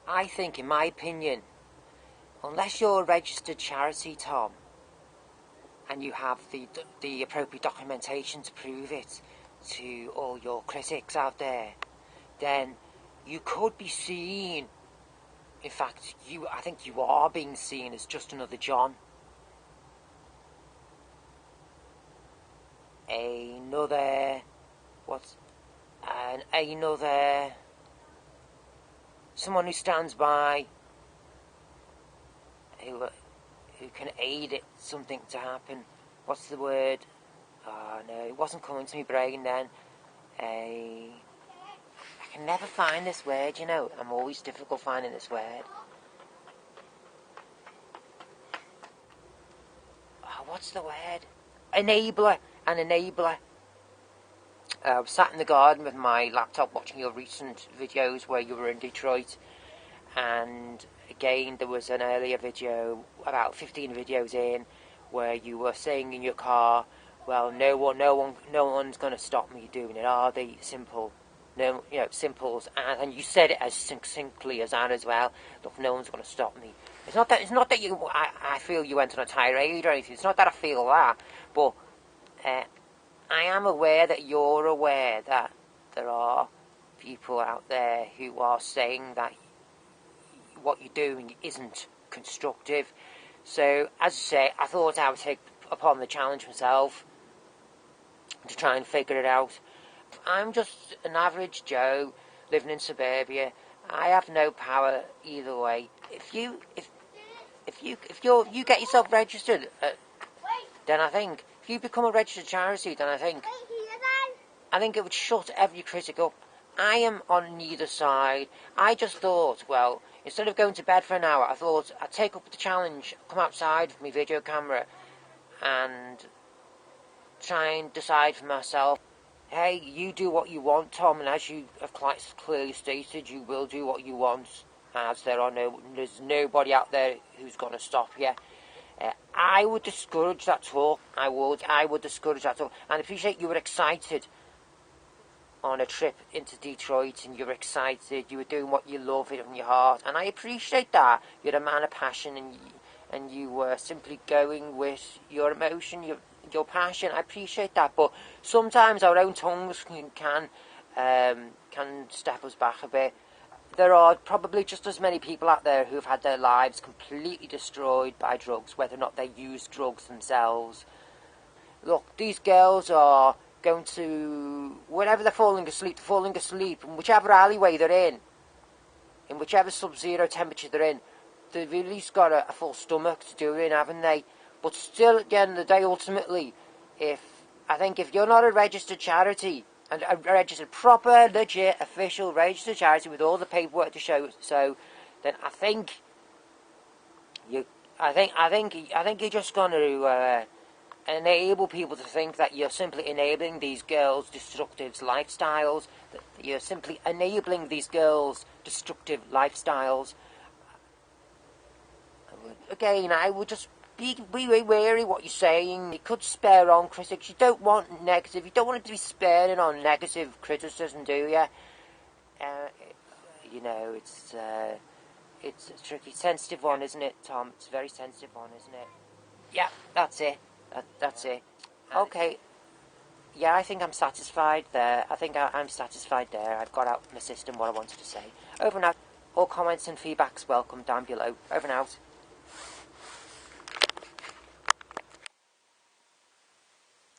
I think, in my opinion, unless you're a registered charity, Tom, and you have the appropriate documentation to prove it to all your critics out there, then you could be seen. In fact, I think you are being seen as just another John. Another someone who stands by, who can aid it, something to happen. What's the word? Oh no, it wasn't coming to my brain then. I can never find this word, you know. I'm always difficult finding this word. Oh, what's the word? Enabler. An enabler. I was sat in the garden with my laptop watching your recent videos where you were in Detroit, and again there was an earlier video, about 15 videos in, where you were saying in your car, well, no one's going to stop me doing it, are they? Simple. No, you know, simples, and you said it as succinctly as that as well. Look, no one's going to stop me. It's not that I feel you went on a tirade or anything. It's not that I feel that, but I am aware that you're aware that there are people out there who are saying that what you're doing isn't constructive. So, as I say, I thought I would take upon the challenge myself to try and figure it out. I'm just an average Joe living in suburbia. I have no power either way. If you get yourself registered, then I think if you become a registered charity, then I think it would shut every critic up. I am on neither side. I just thought, well, instead of going to bed for an hour, I thought I'd take up the challenge, come outside with my video camera, and try and decide for myself. Hey, you do what you want, Tom, and as you have quite clearly stated, you will do what you want, as there's nobody out there who's going to stop you. I would discourage that talk. I would discourage that talk. And I appreciate you were excited on a trip into Detroit, and you were excited. You were doing what you love in your heart, and I appreciate that. You're a man of passion, and you were simply going with your emotion, your passion. I appreciate that, but sometimes our own tongues can step us back a bit. There are probably just as many people out there who've had their lives completely destroyed by drugs, whether or not they use drugs themselves. Look, these girls are going to, whenever they're falling asleep, in whichever alleyway they're in whichever sub-zero temperature they're in. They've at least got a full stomach to do it in, haven't they? But still, at the end of the day, ultimately, if you're not a registered charity, and a registered, proper, legit, official registered charity with all the paperwork to show so, then I think you're just going to enable people to think that you're simply enabling these girls' destructive lifestyles. That you're simply enabling these girls' destructive lifestyles. Again, I would just be wary what you're saying. You could spare on critics. You don't want negative. You don't want it to be sparing on negative criticism, do you? You know, it's a tricky, sensitive one, isn't it, Tom? It's a very sensitive one, isn't it? Yeah, that's it. That's it. Okay. Yeah, I think I'm satisfied there. I'm satisfied there. I've got out of my system what I wanted to say. Over and out. All comments and feedbacks welcome down below. Over and out.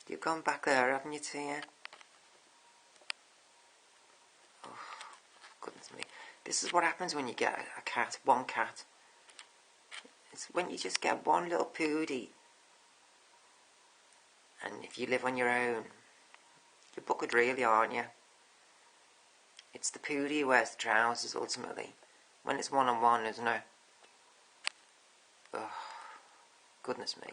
You've gone back there, haven't you, Tia? Oh, goodness me. This is what happens when you get a cat, one cat. It's when you just get one little pootie. And if you live on your own, you're buggered really, aren't you? It's the pootie who wears the trousers, ultimately. When it's one-on-one, isn't it? Oh, goodness me.